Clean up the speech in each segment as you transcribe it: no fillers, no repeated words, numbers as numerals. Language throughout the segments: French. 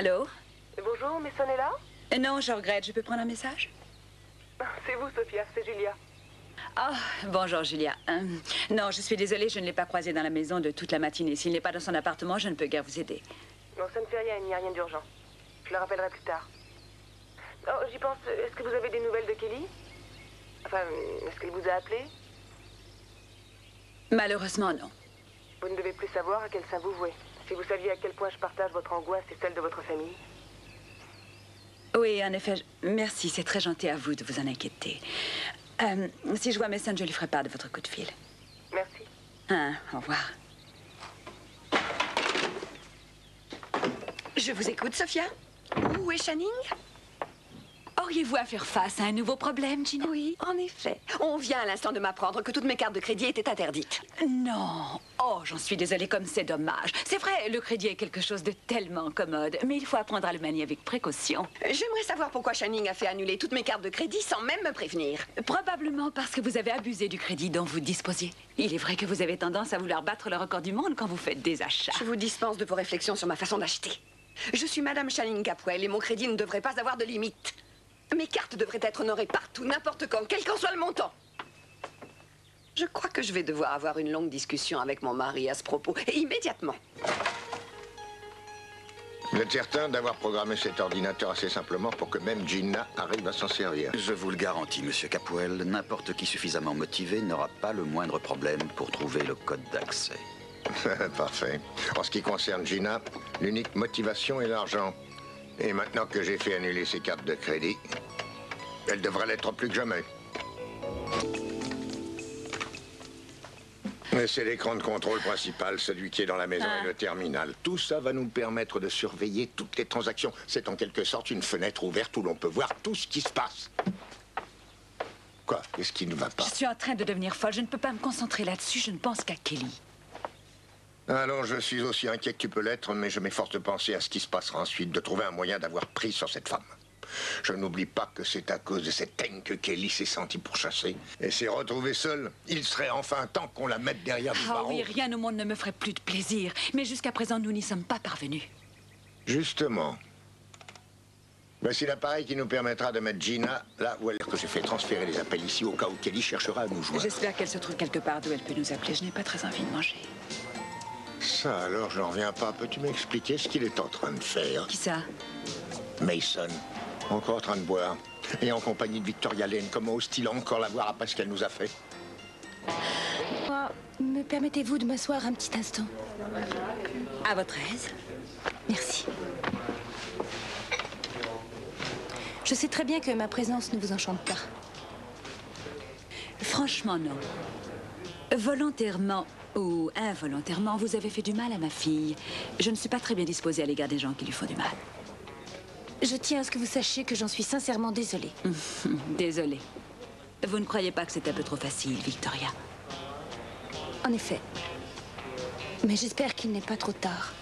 Allô? Bonjour, Mason est là? Non, je regrette. Je peux prendre un message? C'est vous, Sophia, c'est Julia. Ah, bonjour, Julia. Non, je suis désolée, je ne l'ai pas croisé dans la maison de toute la matinée. S'il n'est pas dans son appartement, je ne peux guère vous aider. Non, ça ne fait rien, il n'y a rien d'urgent. Je le rappellerai plus tard. Oh, j'y pense, est-ce que vous avez des nouvelles de Kelly? Enfin, est-ce qu'elle vous a appelé? Malheureusement, non. Vous ne devez plus savoir à quel saint vous vouez. Si vous saviez à quel point je partage votre angoisse et celle de votre famille. Oui, en effet, merci, c'est très gentil à vous de vous en inquiéter. Si je vois Mason, je lui ferai part de votre coup de fil. Merci. Au revoir. Je vous écoute, Sophia. Où est Channing? Auriez-vous à faire face à un nouveau problème, Gina? Oui, en effet. On vient à l'instant de m'apprendre que toutes mes cartes de crédit étaient interdites. Non. Oh, j'en suis désolée, comme c'est dommage. C'est vrai, le crédit est quelque chose de tellement commode, mais il faut apprendre à le manier avec précaution. J'aimerais savoir pourquoi Channing a fait annuler toutes mes cartes de crédit sans même me prévenir. Probablement parce que vous avez abusé du crédit dont vous disposiez. Il est vrai que vous avez tendance à vouloir battre le record du monde quand vous faites des achats. Je vous dispense de vos réflexions sur ma façon d'acheter. Je suis Madame Channing Capwell et mon crédit ne devrait pas avoir de limite. Mes cartes devraient être honorées partout, n'importe quand, quel qu'en soit le montant. Je crois que je vais devoir avoir une longue discussion avec mon mari à ce propos, et immédiatement. Vous êtes certain d'avoir programmé cet ordinateur assez simplement pour que même Gina arrive à s'en servir? Je vous le garantis, Monsieur Capwell, n'importe qui suffisamment motivé n'aura pas le moindre problème pour trouver le code d'accès. Parfait. En ce qui concerne Gina, l'unique motivation est l'argent. Et maintenant que j'ai fait annuler ses cartes de crédit, elle devrait l'être plus que jamais. Mais c'est l'écran de contrôle principal, celui qui est dans la maison et le terminal. Tout ça va nous permettre de surveiller toutes les transactions. C'est en quelque sorte une fenêtre ouverte où l'on peut voir tout ce qui se passe. Quoi? Qu'est-ce qui ne va pas? Je suis en train de devenir folle. Je ne peux pas me concentrer là-dessus. Je ne pense qu'à Kelly. Alors, je suis aussi inquiet que tu peux l'être, mais je m'efforce de penser à ce qui se passera ensuite, de trouver un moyen d'avoir prise sur cette femme. Je n'oublie pas que c'est à cause de cette haine que Kelly s'est sentie pourchassée. Et s'est retrouvée seule. Il serait enfin temps qu'on la mette derrière des barreaux. Oui, rien au monde ne me ferait plus de plaisir. Mais jusqu'à présent, nous n'y sommes pas parvenus. Justement. Voici l'appareil qui nous permettra de mettre Gina là où elle est. Que j'ai fait transférer les appels ici au cas où Kelly cherchera à nous joindre. J'espère qu'elle se trouve quelque part d'où elle peut nous appeler. Je n'ai pas très envie de manger. Ça alors, j'en reviens pas. Peux-tu m'expliquer ce qu'il est en train de faire? Qui ça? Mason. Encore en train de boire. Et en compagnie de Victoria Lane. Comment ose-t-il encore la voir après ce qu'elle nous a fait? Me permettez-vous de m'asseoir un petit instant? À votre aise. Merci. Je sais très bien que ma présence ne vous enchante pas. Franchement, non. Volontairement ou involontairement, vous avez fait du mal à ma fille. Je ne suis pas très bien disposée à l'égard des gens qui lui font du mal. Je tiens à ce que vous sachiez que j'en suis sincèrement désolée. Désolée. Vous ne croyez pas que c'est un peu trop facile, Victoria? En effet. Mais j'espère qu'il n'est pas trop tard.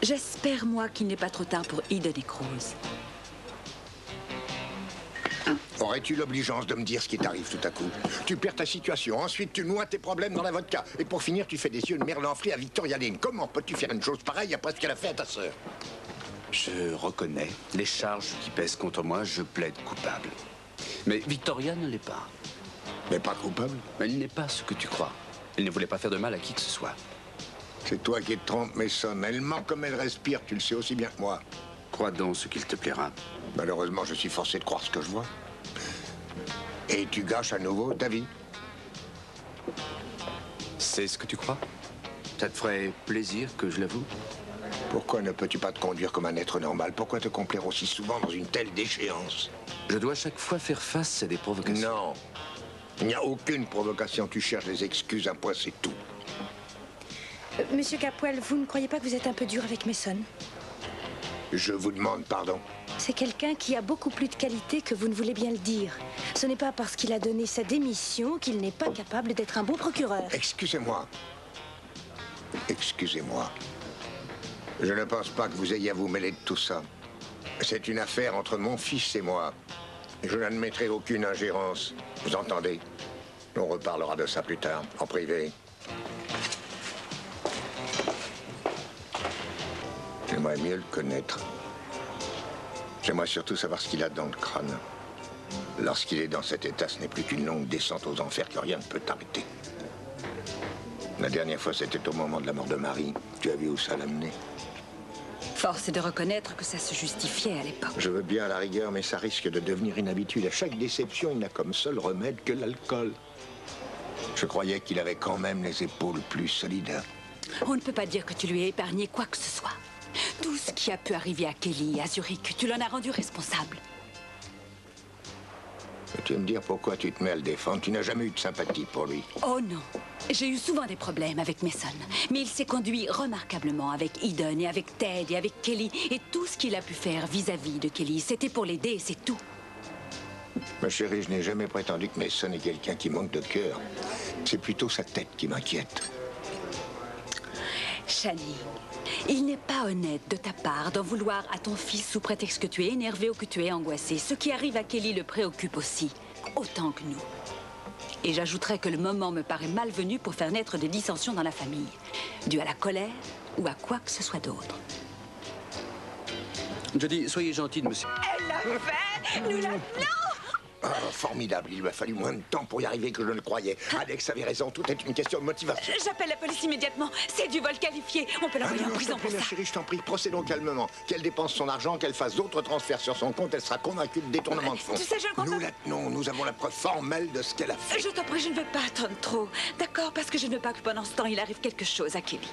J'espère, moi, qu'il n'est pas trop tard pour Eden et Cruz. Aurais-tu l'obligeance de me dire ce qui t'arrive tout à coup? Tu perds ta situation, ensuite tu noies tes problèmes dans la vodka. Et pour finir, tu fais des yeux de merlan frit à Victoria Lane. Comment peux-tu faire une chose pareille après ce qu'elle a fait à ta sœur? Je reconnais les charges qui pèsent contre moi, je plaide coupable. Mais Victoria ne l'est pas. Mais pas coupable? Elle n'est pas ce que tu crois. Elle ne voulait pas faire de mal à qui que ce soit. C'est toi qui te trompes, Mason. Elle ment comme elle respire, tu le sais aussi bien que moi. Crois donc ce qu'il te plaira. Malheureusement, je suis forcé de croire ce que je vois. Et tu gâches à nouveau ta vie. C'est ce que tu crois? Ça te ferait plaisir que je l'avoue? Pourquoi ne peux-tu pas te conduire comme un être normal? Pourquoi te complaire aussi souvent dans une telle déchéance? Je dois chaque fois faire face à des provocations. Non. Il n'y a aucune provocation. Tu cherches des excuses, un point, c'est tout. Monsieur Capwell, vous ne croyez pas que vous êtes un peu dur avec Mason? Je vous demande pardon. C'est quelqu'un qui a beaucoup plus de qualité que vous ne voulez bien le dire. Ce n'est pas parce qu'il a donné sa démission qu'il n'est pas capable d'être un bon procureur. Excusez-moi. Excusez-moi. Je ne pense pas que vous ayez à vous mêler de tout ça. C'est une affaire entre mon fils et moi. Je n'admettrai aucune ingérence. Vous entendez? On reparlera de ça plus tard, en privé. J'aimerais mieux le connaître. J'aimerais surtout savoir ce qu'il a dans le crâne. Lorsqu'il est dans cet état, ce n'est plus qu'une longue descente aux enfers que rien ne peut t'arrêter. La dernière fois, c'était au moment de la mort de Marie. Tu as vu où ça l'a mené? Force est de reconnaître que ça se justifiait à l'époque. Je veux bien à la rigueur, mais ça risque de devenir une habitude. À chaque déception, il n'a comme seul remède que l'alcool. Je croyais qu'il avait quand même les épaules plus solides. On ne peut pas dire que tu lui as épargné quoi que ce soit. Tout ce qui a pu arriver à Kelly, à Zurich, tu l'en as rendu responsable. Peux-tu me dire pourquoi tu te mets à le défendre? Tu n'as jamais eu de sympathie pour lui. Oh non. J'ai eu souvent des problèmes avec Mason. Mais il s'est conduit remarquablement avec Eden et avec Ted et avec Kelly. Et tout ce qu'il a pu faire vis-à-vis de Kelly, c'était pour l'aider et c'est tout. Ma chérie, je n'ai jamais prétendu que Mason est quelqu'un qui manque de cœur. C'est plutôt sa tête qui m'inquiète. Channing, il n'est pas honnête de ta part d'en vouloir à ton fils sous prétexte que tu es énervé ou que tu es angoissé. Ce qui arrive à Kelly le préoccupe aussi, autant que nous. Et j'ajouterais que le moment me paraît malvenu pour faire naître des dissensions dans la famille, dues à la colère ou à quoi que ce soit d'autre. Je dis, soyez gentil de me... Elle l'a fait! Nous la... Non! Ah, formidable, il lui a fallu moins de temps pour y arriver que je ne le croyais. Alex avait raison, tout est une question de motivation. J'appelle la police immédiatement. C'est du vol qualifié. On peut l'envoyer en prison pour ça. Ma chérie, je t'en prie, procédons calmement. Qu'elle dépense son argent, qu'elle fasse d'autres transferts sur son compte, elle sera convaincue de détournement de fonds. Tu sais, je ne comprends pas. Nous la tenons, nous avons la preuve formelle de ce qu'elle a fait. Je t'en prie, je ne veux pas attendre trop. D'accord, parce que je ne veux pas que pendant ce temps, il arrive quelque chose à Kelly.